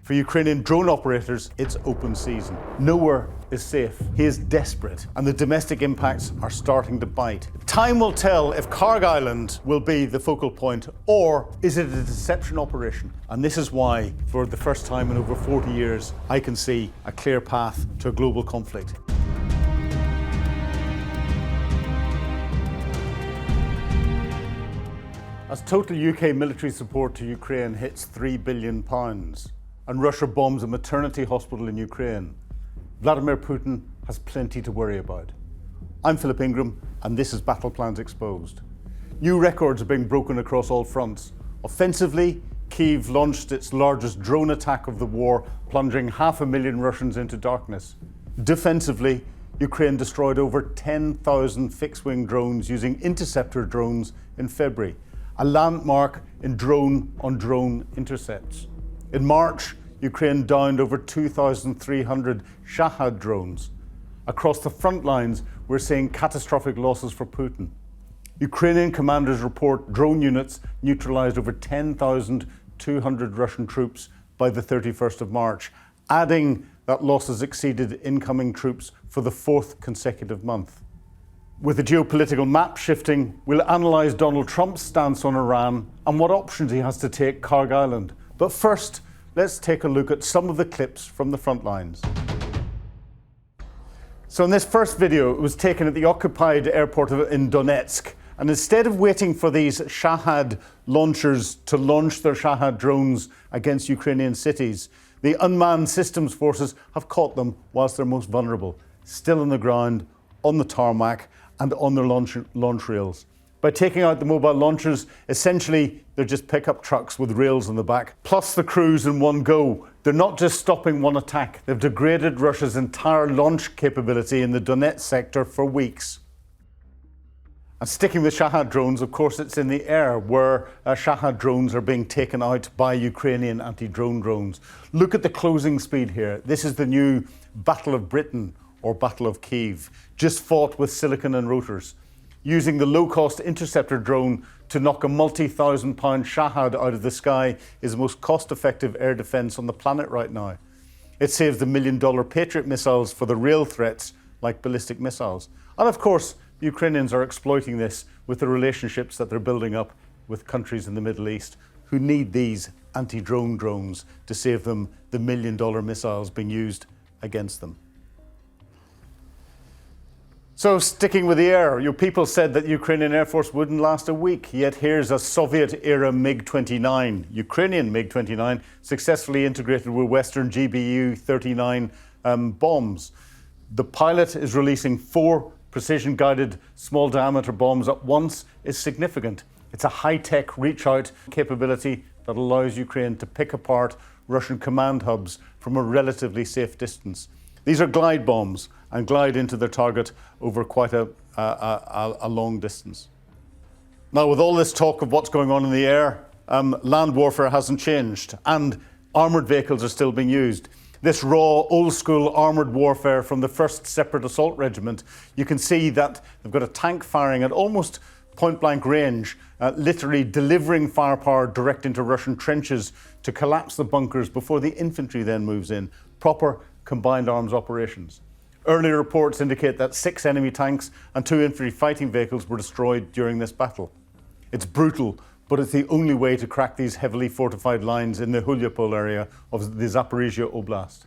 For Ukrainian drone operators, it's open season. Nowhere is safe. He is desperate, and the domestic impacts are starting to bite. Time will tell if Kharg Island will be the focal point, or is it a deception operation? And this is why, for the first time in over 40 years, I can see a clear path to a global conflict. As total UK military support to Ukraine hits £3 billion, and Russia bombs a maternity hospital in Ukraine, Vladimir Putin has plenty to worry about. I'm Philip Ingram, and this is Battle Plans Exposed. New records are being broken across all fronts. Offensively, Kyiv launched its largest drone attack of the war, plunging 500,000 Russians into darkness. Defensively, Ukraine destroyed over 10,000 fixed-wing drones using interceptor drones in February, a landmark in drone-on-drone intercepts. In March, Ukraine downed over 2,300 Shahed drones. Across the front lines, we're seeing catastrophic losses for Putin. Ukrainian commanders report drone units neutralized over 10,200 Russian troops by the 31st of March, adding that losses exceeded incoming troops for the fourth consecutive month. With the geopolitical map shifting, we'll analyse Donald Trump's stance on Iran and what options he has to take Kharg Island. But first, let's take a look at some of the clips from the front lines. So in this first video, it was taken at the occupied airport in Donetsk. And instead of waiting for these Shahed launchers to launch their Shahed drones against Ukrainian cities, the unmanned systems forces have caught them whilst they're most vulnerable, still on the ground, on the tarmac, and on their launch rails. By taking out the mobile launchers, essentially they're just pickup trucks with rails on the back, plus the crews in one go. They're not just stopping one attack, they've degraded Russia's entire launch capability in the Donetsk sector for weeks. And sticking with Shahed drones, of course, it's in the air where Shahed drones are being taken out by Ukrainian anti-drone drones. Look at the closing speed here. This is the new Battle of Britain, or Battle of Kyiv, just fought with silicon and rotors. Using the low-cost interceptor drone to knock a multi-thousand-pound Shahed out of the sky is the most cost-effective air defence on the planet right now. It saves the $1 million Patriot missiles for the real threats like ballistic missiles. And of course, the Ukrainians are exploiting this with the relationships that they're building up with countries in the Middle East who need these anti-drone drones to save them the $1 million missiles being used against them. So sticking with the air, your people said that Ukrainian Air Force wouldn't last a week, yet here's a Soviet-era MiG-29, Ukrainian MiG-29, successfully integrated with Western GBU-39 bombs. The pilot is releasing 4 precision-guided small-diameter bombs at once is significant. It's a high-tech reach-out capability that allows Ukraine to pick apart Russian command hubs from a relatively safe distance. These are glide bombs and glide into their target over quite a long distance. Now, with all this talk of what's going on in the air, land warfare hasn't changed, and armoured vehicles are still being used. This raw, old-school armoured warfare from the 1st Separate Assault Regiment, you can see that they've got a tank firing at almost point-blank range, literally delivering firepower direct into Russian trenches to collapse the bunkers before the infantry then moves in. Proper combined arms operations. Earlier reports indicate that 6 enemy tanks and 2 infantry fighting vehicles were destroyed during this battle. It's brutal, but it's the only way to crack these heavily fortified lines in the Huliaipole area of the Zaporizhia Oblast.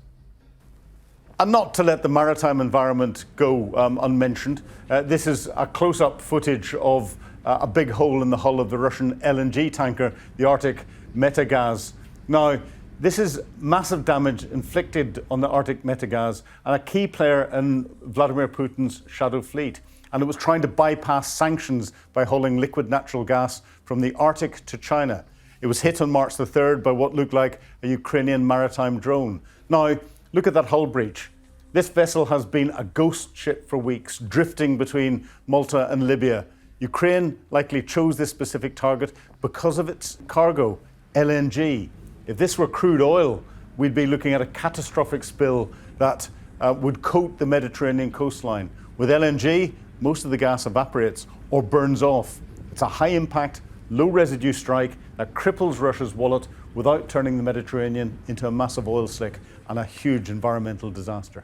And not to let the maritime environment go unmentioned, this is a close-up footage of a big hole in the hull of the Russian LNG tanker, the Arctic Metagaz. Now, this is massive damage inflicted on the Arctic Metagaz and a key player in Vladimir Putin's shadow fleet. And it was trying to bypass sanctions by hauling liquid natural gas from the Arctic to China. It was hit on March the 3rd by what looked like a Ukrainian maritime drone. Now, look at that hull breach. This vessel has been a ghost ship for weeks, drifting between Malta and Libya. Ukraine likely chose this specific target because of its cargo, LNG. If this were crude oil, we'd be looking at a catastrophic spill that would coat the Mediterranean coastline. With LNG, most of the gas evaporates or burns off. It's a high-impact, low-residue strike that cripples Russia's wallet without turning the Mediterranean into a massive oil slick and a huge environmental disaster.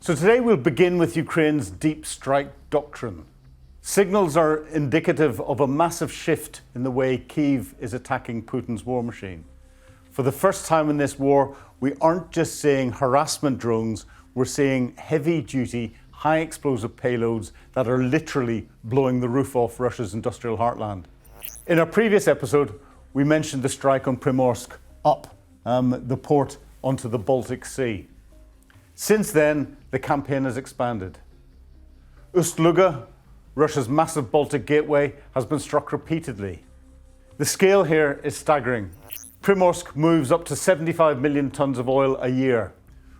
So today we'll begin with Ukraine's deep strike doctrine. Signals are indicative of a massive shift in the way Kyiv is attacking Putin's war machine. For the first time in this war, we aren't just seeing harassment drones, we're seeing heavy-duty, high-explosive payloads that are literally blowing the roof off Russia's industrial heartland. In our previous episode, we mentioned the strike on Primorsk up the port onto the Baltic Sea. Since then, the campaign has expanded. Ust-Luga, Russia's massive Baltic gateway, has been struck repeatedly. The scale here is staggering. Primorsk moves up to 75 million tons of oil a year.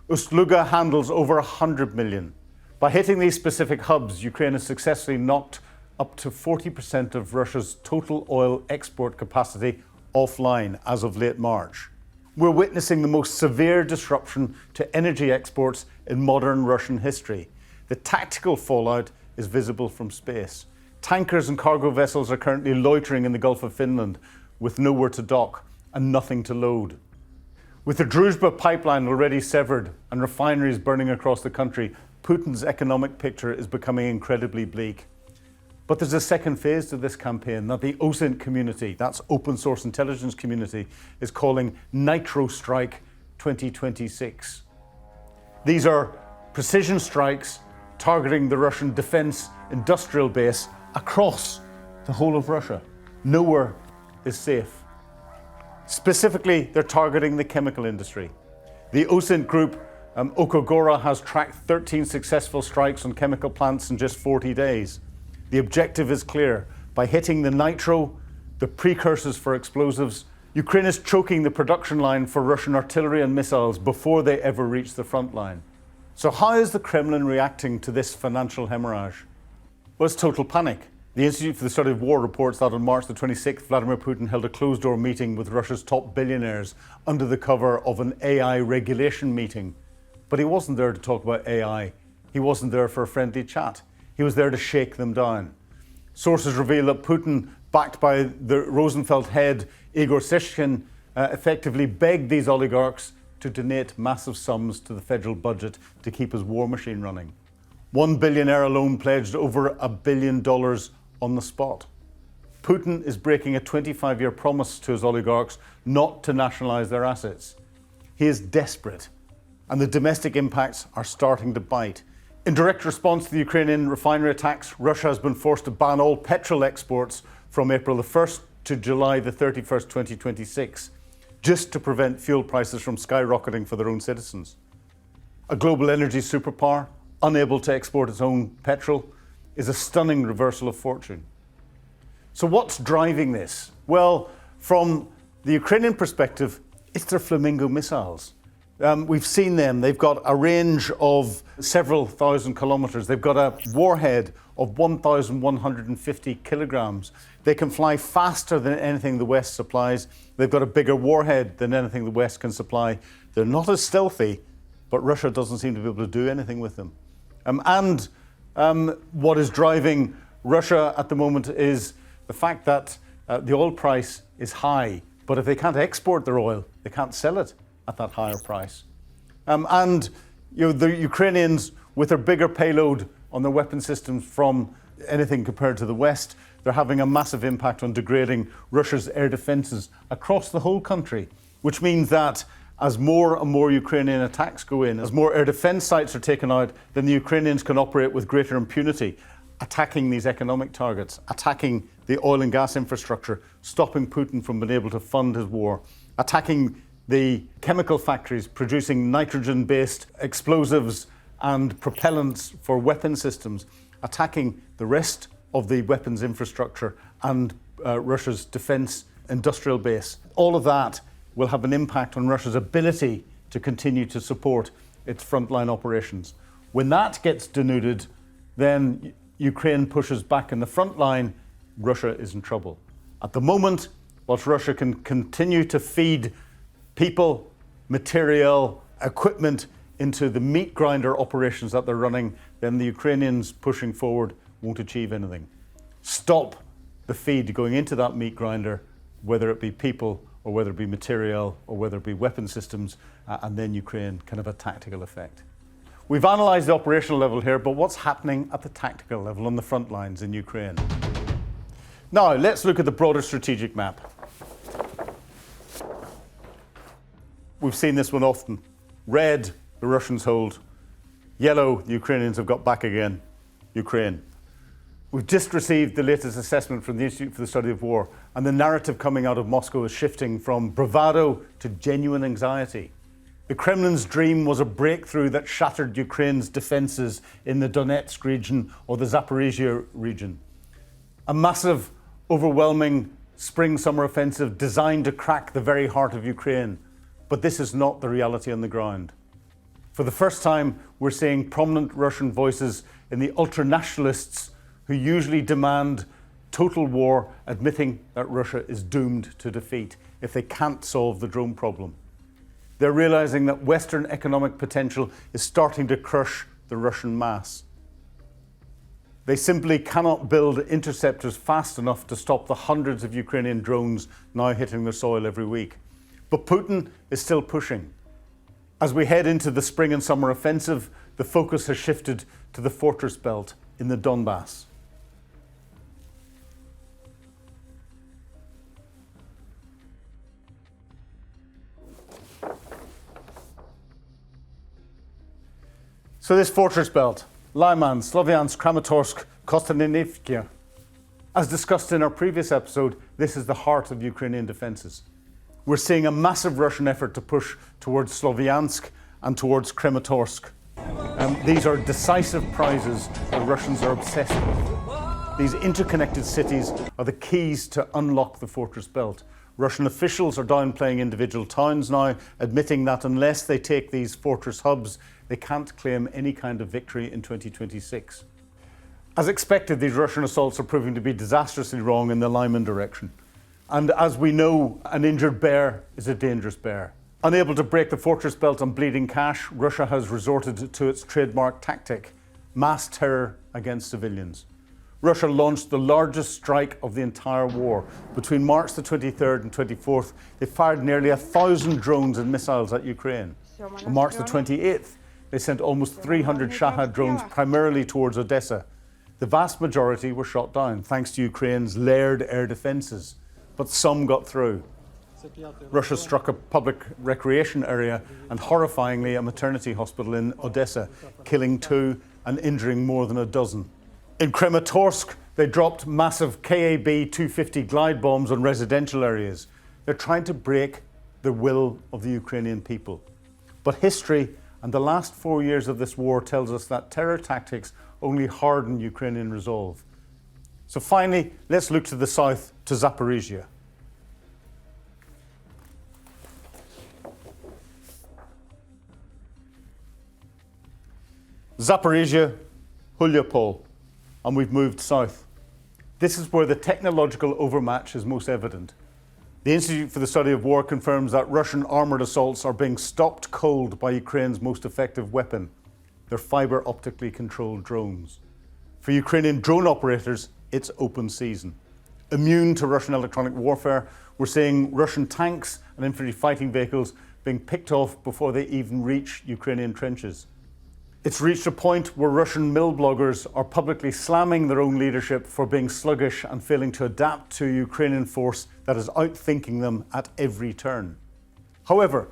Ust-Luga handles over 100 million. By hitting these specific hubs, Ukraine has successfully knocked up to 40% of Russia's total oil export capacity offline as of late March. We're witnessing the most severe disruption to energy exports in modern Russian history. The tactical fallout is visible from space. Tankers and cargo vessels are currently loitering in the Gulf of Finland with nowhere to dock and nothing to load. With the Druzhba pipeline already severed and refineries burning across the country, Putin's economic picture is becoming incredibly bleak. But there's a second phase to this campaign that the OSINT community, that's open source intelligence community, is calling NITRO Strike 2026. These are precision strikes targeting the Russian defense industrial base across the whole of Russia. Nowhere is safe. Specifically, they're targeting the chemical industry. The OSINT group, Okogora, has tracked 13 successful strikes on chemical plants in just 40 days. The objective is clear. By hitting the nitro, the precursors for explosives, Ukraine is choking the production line for Russian artillery and missiles before they ever reach the front line. So how is the Kremlin reacting to this financial hemorrhage? Well, it's total panic. The Institute for the Study of War reports that on March the 26th, Vladimir Putin held a closed-door meeting with Russia's top billionaires under the cover of an AI regulation meeting. But he wasn't there to talk about AI. He wasn't there for a friendly chat. He was there to shake them down. Sources reveal that Putin, backed by the Rosenfeld head Igor Sishkin, effectively begged these oligarchs to donate massive sums to the federal budget to keep his war machine running. One billionaire alone pledged over $1 billion on the spot. Putin is breaking a 25-year promise to his oligarchs not to nationalize their assets. He is desperate, and the domestic impacts are starting to bite. In direct response to the Ukrainian refinery attacks, Russia has been forced to ban all petrol exports from April the 1st to July the 31st, 2026, just to prevent fuel prices from skyrocketing for their own citizens. A global energy superpower, unable to export its own petrol, is a stunning reversal of fortune. So what's driving this? Well, from the Ukrainian perspective, it's their Flamingo missiles. We've seen them. They've got a range of several thousand kilometers. They've got a warhead of 1,150 kilograms. They can fly faster than anything the West supplies. They've got a bigger warhead than anything the West can supply. They're not as stealthy, but Russia doesn't seem to be able to do anything with them. What is driving Russia at the moment is the fact that the oil price is high, but if they can't export their oil, they can't sell it at that higher price. The Ukrainians, with their bigger payload on their weapon systems from anything compared to the West, they're having a massive impact on degrading Russia's air defenses across the whole country, which means that as more and more Ukrainian attacks go in, as more air defense sites are taken out, then the Ukrainians can operate with greater impunity, attacking these economic targets, attacking the oil and gas infrastructure, stopping Putin from being able to fund his war, attacking the chemical factories producing nitrogen-based explosives and propellants for weapon systems, attacking the rest of the weapons infrastructure and Russia's defense industrial base. All of that will have an impact on Russia's ability to continue to support its frontline operations. When that gets denuded, then Ukraine pushes back in the front line, Russia is in trouble. At the moment, whilst Russia can continue to feed people, material, equipment into the meat grinder operations that they're running, then the Ukrainians pushing forward won't achieve anything. Stop the feed going into that meat grinder whether it be people or whether it be material or whether it be weapon systems, and then Ukraine can have a tactical effect. We've analysed the operational level here, but what's happening at the tactical level on the front lines in Ukraine? Now, let's look at the broader strategic map. We've seen this one often. Red, the Russians hold. Yellow, the Ukrainians have got back again. Ukraine. We've just received the latest assessment from the Institute for the Study of War, and the narrative coming out of Moscow is shifting from bravado to genuine anxiety. The Kremlin's dream was a breakthrough that shattered Ukraine's defences in the Donetsk region or the Zaporizhia region. A massive, overwhelming spring-summer offensive designed to crack the very heart of Ukraine. But this is not the reality on the ground. For the first time, we're seeing prominent Russian voices in the ultranationalists who usually demand total war, admitting that Russia is doomed to defeat if they can't solve the drone problem. They're realizing that Western economic potential is starting to crush the Russian mass. They simply cannot build interceptors fast enough to stop the hundreds of Ukrainian drones now hitting their soil every week. But Putin is still pushing. As we head into the spring and summer offensive, the focus has shifted to the fortress belt in the Donbas. So this fortress belt, Lyman, Sloviansk, Kramatorsk, Kostantinivka. As discussed in our previous episode, this is the heart of Ukrainian defences. We're seeing a massive Russian effort to push towards Sloviansk and towards Kramatorsk. These are decisive prizes the Russians are obsessed with. These interconnected cities are the keys to unlock the fortress belt. Russian officials are downplaying individual towns now, admitting that unless they take these fortress hubs, they can't claim any kind of victory in 2026. As expected, these Russian assaults are proving to be disastrously wrong in the Lyman direction. And as we know, an injured bear is a dangerous bear. Unable to break the fortress belt on bleeding cash, Russia has resorted to its trademark tactic, mass terror against civilians. Russia launched the largest strike of the entire war. Between March the 23rd and 24th, they fired nearly 1,000 drones and missiles at Ukraine. On March the 28th, they sent almost 300 Shahed drones primarily towards Odessa. The vast majority were shot down thanks to Ukraine's layered air defences, but some got through. Russia struck a public recreation area and horrifyingly a maternity hospital in Odessa, killing 2 and injuring more than a dozen. In Kramatorsk, they dropped massive KAB-250 glide bombs on residential areas. They're trying to break the will of the Ukrainian people. But history and the last 4 years of this war tells us that terror tactics only harden Ukrainian resolve. So finally, let's look to the south, to Zaporizhia. Zaporizhia, Huliaipole, and we've moved south. This is where the technological overmatch is most evident. The Institute for the Study of War confirms that Russian armoured assaults are being stopped cold by Ukraine's most effective weapon, their fibre optically controlled drones. For Ukrainian drone operators, it's open season. Immune to Russian electronic warfare, we're seeing Russian tanks and infantry fighting vehicles being picked off before they even reach Ukrainian trenches. It's reached a point where Russian mill bloggers are publicly slamming their own leadership for being sluggish and failing to adapt to a Ukrainian force that is outthinking them at every turn. However,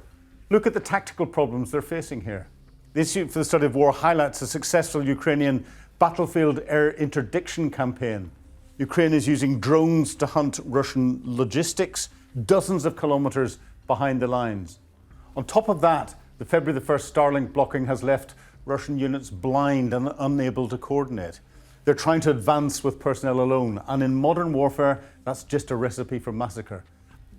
look at the tactical problems they're facing here. The Institute for the Study of War highlights a successful Ukrainian battlefield air interdiction campaign. Ukraine is using drones to hunt Russian logistics dozens of kilometres behind the lines. On top of that, the February the 1st Starlink blocking has left Russian units blind and unable to coordinate. They're trying to advance with personnel alone, and in modern warfare, that's just a recipe for massacre.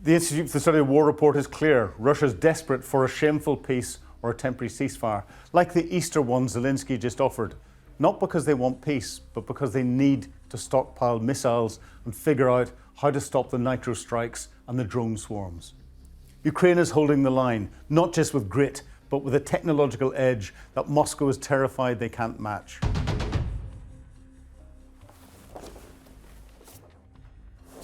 The Institute for the Study of War report is clear. Russia's desperate for a shameful peace or a temporary ceasefire, like the Easter one Zelensky just offered. Not because they want peace, but because they need to stockpile missiles and figure out how to stop the NITRO strikes and the drone swarms. Ukraine is holding the line, not just with grit, but with a technological edge that Moscow is terrified they can't match.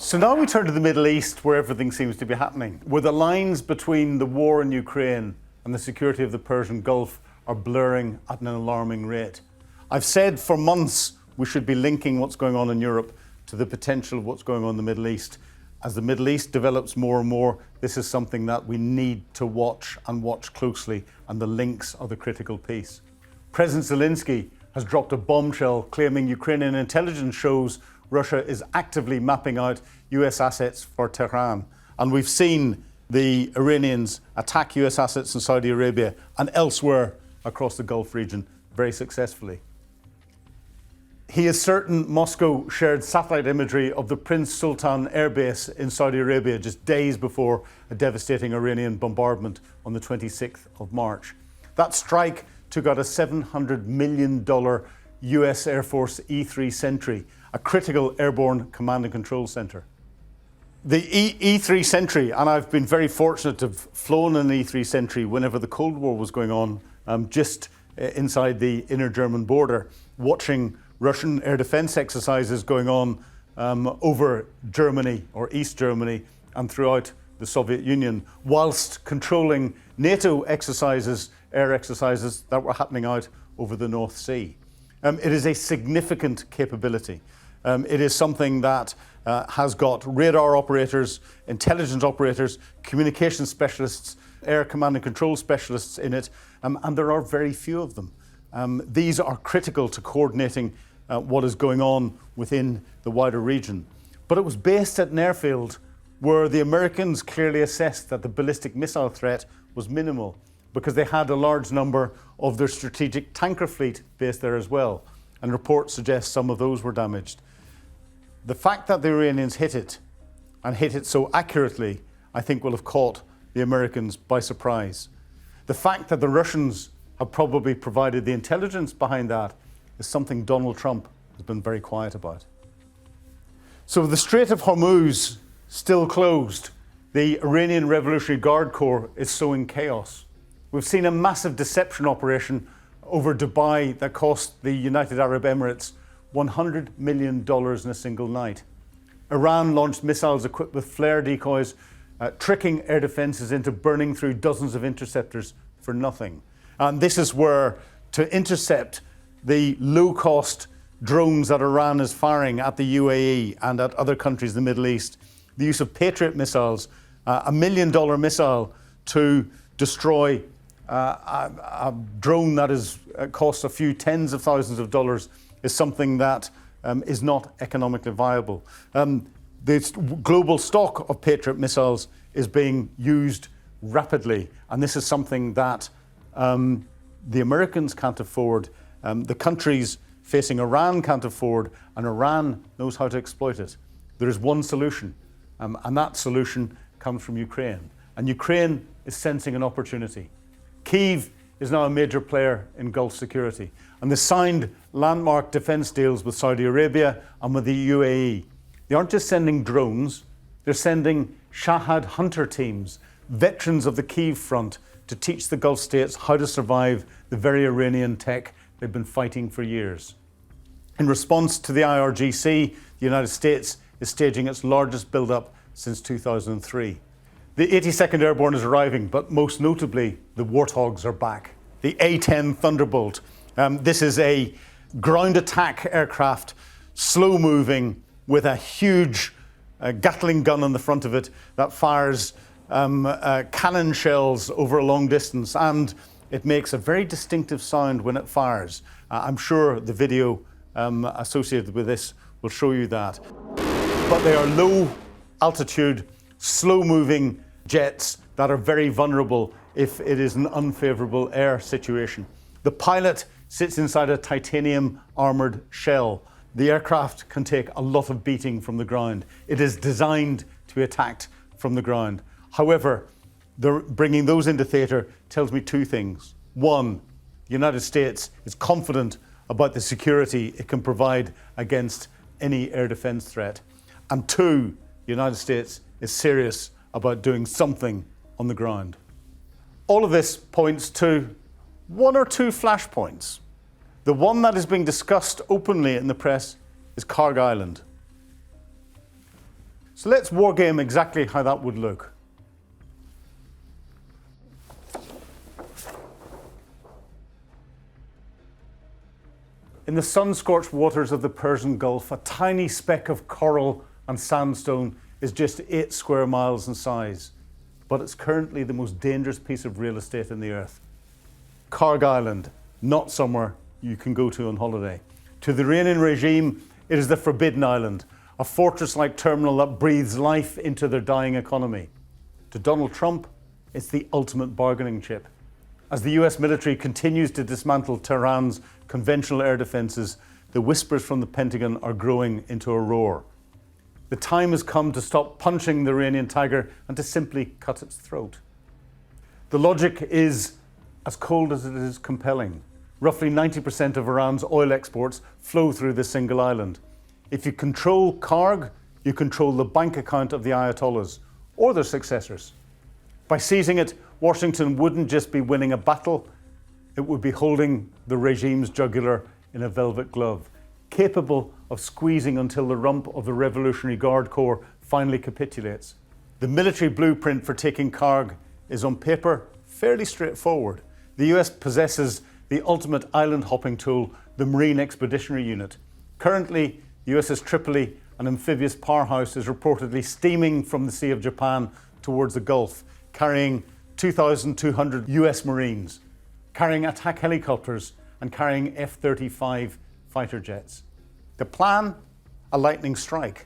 So now we turn to the Middle East, where everything seems to be happening, where the lines between the war in Ukraine and the security of the Persian Gulf are blurring at an alarming rate. I've said for months we should be linking what's going on in Europe to the potential of what's going on in the Middle East. As the Middle East develops more and more, this is something that we need to watch and watch closely, and the links are the critical piece. President Zelensky has dropped a bombshell claiming Ukrainian intelligence shows Russia is actively mapping out US assets for Tehran. And we've seen the Iranians attack US assets in Saudi Arabia and elsewhere across the Gulf region very successfully. He is certain Moscow shared satellite imagery of the Prince Sultan Airbase in Saudi Arabia just days before a devastating Iranian bombardment on the 26th of March. That strike took out a $700 million US Air Force E-3 Sentry, a critical airborne command and control center. The E-3 Sentry, and I've been very fortunate to have flown an E-3 Sentry whenever the Cold War was going on, just inside the inner German border, watching Russian air defense exercises going on over Germany or East Germany and throughout the Soviet Union, whilst controlling NATO exercises, air exercises that were happening out over the North Sea. It is a significant capability. It is something that has got radar operators, intelligence operators, communication specialists, air command and control specialists in it, and there are very few of them. These are critical to coordinating what is going on within the wider region. But it was based at an airfield where the Americans clearly assessed that the ballistic missile threat was minimal because they had a large number of their strategic tanker fleet based there as well. And reports suggest some of those were damaged. The fact that the Iranians hit it, and hit it so accurately, I think will have caught the Americans by surprise. The fact that the Russians have probably provided the intelligence behind that is something Donald Trump has been very quiet about. So the Strait of Hormuz still closed. The Iranian Revolutionary Guard Corps is sowing chaos. We've seen a massive deception operation over Dubai that cost the United Arab Emirates $100 million in a single night. Iran launched missiles equipped with flare decoys, tricking air defences into burning through dozens of interceptors for nothing. And this is where, to intercept the low-cost drones that Iran is firing at the UAE and at other countries in the Middle East, the use of Patriot missiles, $1 million missile to destroy a drone that is costs a few tens of thousands of dollars, is something that is not economically viable. The global stock of Patriot missiles is being used rapidly, and this is something that the Americans can't afford, the countries facing Iran can't afford, and Iran knows how to exploit it. There is one solution, and that solution comes from Ukraine. And Ukraine is sensing an opportunity. Kyiv is now a major player in Gulf security, and they signed landmark defense deals with Saudi Arabia and with the UAE. They aren't just sending drones, they're sending Shahed hunter teams, veterans of the Kyiv front, to teach the Gulf states how to survive the very Iranian tech they've been fighting for years. In response to the IRGC, the United States is staging its largest buildup since 2003. The 82nd Airborne is arriving, but most notably, the Warthogs are back. The A-10 Thunderbolt. This is a ground attack aircraft, slow moving, with a huge Gatling gun on the front of it that fires cannon shells over a long distance, and it makes a very distinctive sound when it fires. I'm sure the video associated with this will show you that. But they are low altitude, slow moving jets that are very vulnerable if it is an unfavorable air situation. The pilot sits inside a titanium armored shell. The aircraft can take a lot of beating from the ground. It is designed to be attacked from the ground. However, bringing those into theatre tells me two things. One, the United States is confident about the security it can provide against any air defence threat. And two, the United States is serious about doing something on the ground. All of this points to one or two flashpoints. The one that is being discussed openly in the press is Kharg Island. So let's wargame exactly how that would look. In the sun-scorched waters of the Persian Gulf, a tiny speck of coral and sandstone is just 8 square miles in size, but it's currently the most dangerous piece of real estate in the earth. Kharg Island, not somewhere you can go to on holiday. To the Iranian regime, it is the forbidden island, a fortress-like terminal that breathes life into their dying economy. To Donald Trump, it's the ultimate bargaining chip. As the US military continues to dismantle Tehran's conventional air defences, the whispers from the Pentagon are growing into a roar. The time has come to stop punching the Iranian tiger and to simply cut its throat. The logic is as cold as it is compelling. Roughly 90% of Iran's oil exports flow through this single island. If you control Kharg, you control the bank account of the Ayatollahs or their successors. By seizing it, Washington wouldn't just be winning a battle, it would be holding the regime's jugular in a velvet glove, capable of squeezing until the rump of the Revolutionary Guard Corps finally capitulates. The military blueprint for taking Kharg is on paper fairly straightforward. The US possesses the ultimate island hopping tool, the Marine Expeditionary Unit. Currently, the USS Tripoli, an amphibious powerhouse, is reportedly steaming from the Sea of Japan towards the Gulf, carrying 2,200 US Marines, carrying attack helicopters and carrying F-35 fighter jets. The plan? A lightning strike.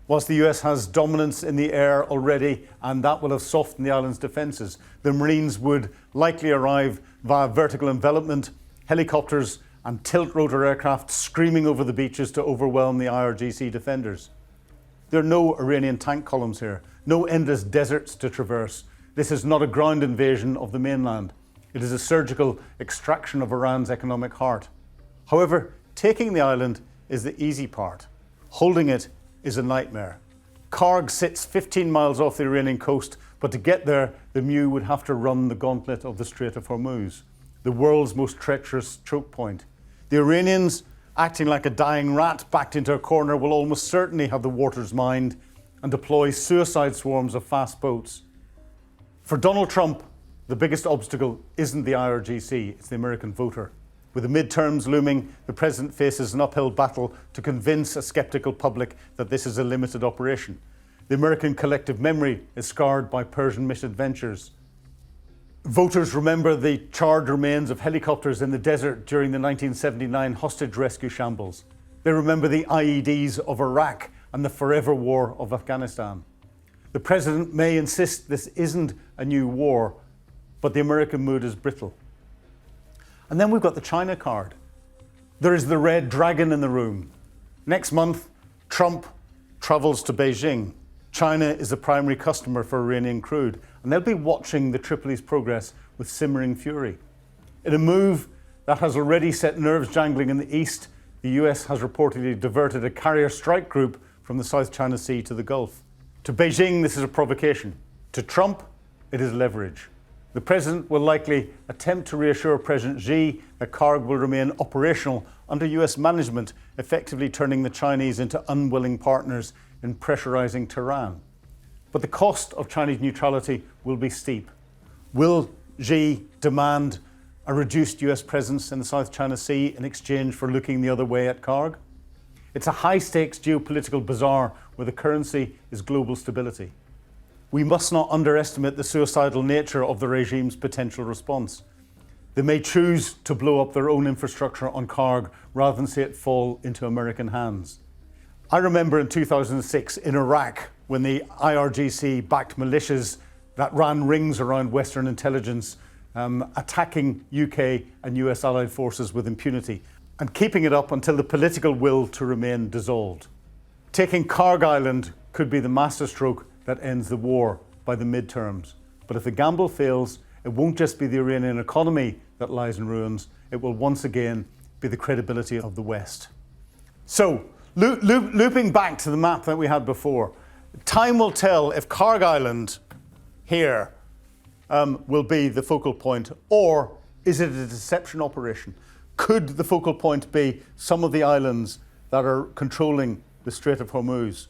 Whilst the US has dominance in the air already, and that will have softened the island's defences, the Marines would likely arrive via vertical envelopment, helicopters and tilt-rotor aircraft screaming over the beaches to overwhelm the IRGC defenders. There are no Iranian tank columns here, no endless deserts to traverse. This is not a ground invasion of the mainland. It is a surgical extraction of Iran's economic heart. However, taking the island is the easy part. Holding it is a nightmare. Kharg sits 15 miles off the Iranian coast, but to get there, the Mu would have to run the gauntlet of the Strait of Hormuz, the world's most treacherous choke point. The Iranians, acting like a dying rat backed into a corner, will almost certainly have the waters mined and deploy suicide swarms of fast boats. For Donald Trump, the biggest obstacle isn't the IRGC, it's the American voter. With the midterms looming, the president faces an uphill battle to convince a sceptical public that this is a limited operation. The American collective memory is scarred by Persian misadventures. Voters remember the charred remains of helicopters in the desert during the 1979 hostage rescue shambles. They remember the IEDs of Iraq and the forever war of Afghanistan. The president may insist this isn't a new war, but the American mood is brittle. And then we've got the China card. There is the red dragon in the room. Next month, Trump travels to Beijing. China is the primary customer for Iranian crude, and they'll be watching the Tripoli's progress with simmering fury. In a move that has already set nerves jangling in the east, the US has reportedly diverted a carrier strike group from the South China Sea to the Gulf. To Beijing, this is a provocation. To Trump, it is leverage. The president will likely attempt to reassure President Xi that Kharg will remain operational under US management, effectively turning the Chinese into unwilling partners in pressurising Tehran. But the cost of Chinese neutrality will be steep. Will Xi demand a reduced US presence in the South China Sea in exchange for looking the other way at Kharg? It's a high-stakes geopolitical bazaar where the currency is global stability. We must not underestimate the suicidal nature of the regime's potential response. They may choose to blow up their own infrastructure on Kharg rather than see it fall into American hands. I remember in 2006 in Iraq when the IRGC backed militias that ran rings around Western intelligence, attacking UK and US allied forces with impunity and keeping it up until the political will to remain dissolved. Taking Kharg Island could be the masterstroke that ends the war by the midterms. But if the gamble fails, it won't just be the Iranian economy that lies in ruins, it will once again be the credibility of the West. So, looping back to the map that we had before, time will tell if Kharg Island here will be the focal point, or is it a deception operation? Could the focal point be some of the islands that are controlling the Strait of Hormuz?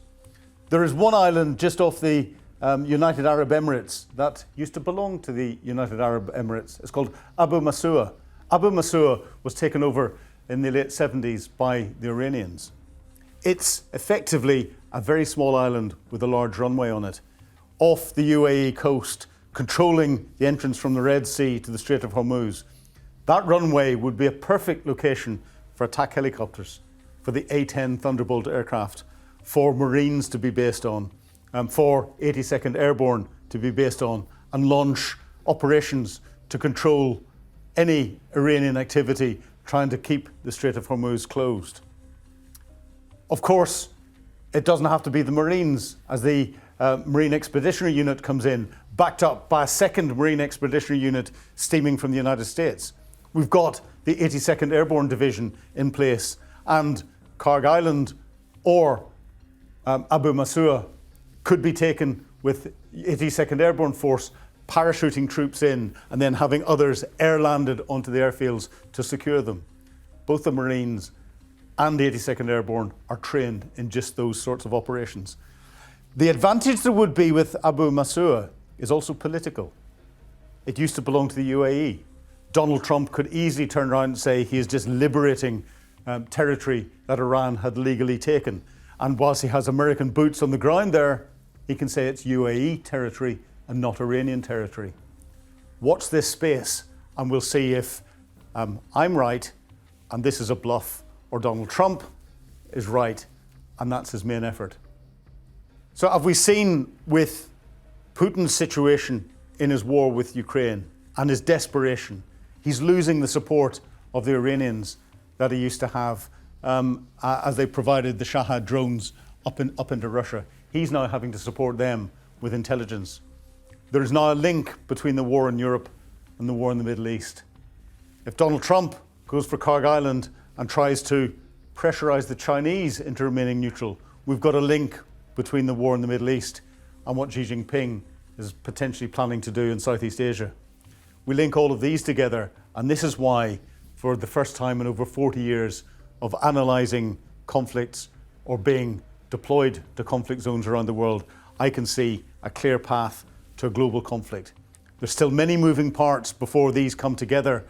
There is one island just off the United Arab Emirates that used to belong to the United Arab Emirates. It's called Abu Masua. Abu Masua was taken over in the late 70s by the Iranians. It's effectively a very small island with a large runway on it, off the UAE coast, controlling the entrance from the Red Sea to the Strait of Hormuz. That runway would be a perfect location for attack helicopters, for the A-10 Thunderbolt aircraft, for Marines to be based on, for 82nd Airborne to be based on, and launch operations to control any Iranian activity trying to keep the Strait of Hormuz closed. Of course, it doesn't have to be the Marines, as the Marine Expeditionary Unit comes in, backed up by a second Marine Expeditionary Unit steaming from the United States. We've got the 82nd Airborne Division in place, and Kharg Island or Abu Masua could be taken with 82nd Airborne Force parachuting troops in and then having others air-landed onto the airfields to secure them. Both the Marines and the 82nd Airborne are trained in just those sorts of operations. The advantage there would be with Abu Masua is also political. It used to belong to the UAE. Donald Trump could easily turn around and say he is just liberating territory that Iran had legally taken. And whilst he has American boots on the ground there, he can say it's UAE territory and not Iranian territory. Watch this space and we'll see if I'm right and this is a bluff, or Donald Trump is right and that's his main effort. So have we seen with Putin's situation in his war with Ukraine and his desperation, he's losing the support of the Iranians that he used to have as they provided the Shahed drones up into Russia. He's now having to support them with intelligence. There is now a link between the war in Europe and the war in the Middle East. If Donald Trump goes for Kharg Island and tries to pressurize the Chinese into remaining neutral, we've got a link between the war in the Middle East and what Xi Jinping is potentially planning to do in Southeast Asia. We link all of these together, and this is why, for the first time in over 40 years of analysing conflicts or being deployed to conflict zones around the world, I can see a clear path to a global conflict. There's still many moving parts before these come together,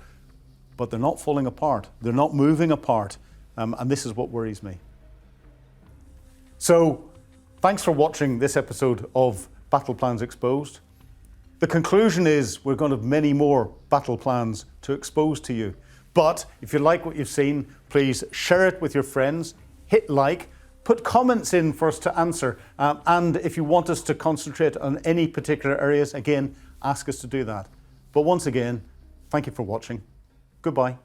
but they're not falling apart. They're not moving apart, and this is what worries me. So, thanks for watching this episode of Battle Plans Exposed. The conclusion is we're going to have many more battle plans to expose to you. But if you like what you've seen, please share it with your friends, hit like, put comments in for us to answer. And if you want us to concentrate on any particular areas, again, ask us to do that. But once again, thank you for watching. Goodbye.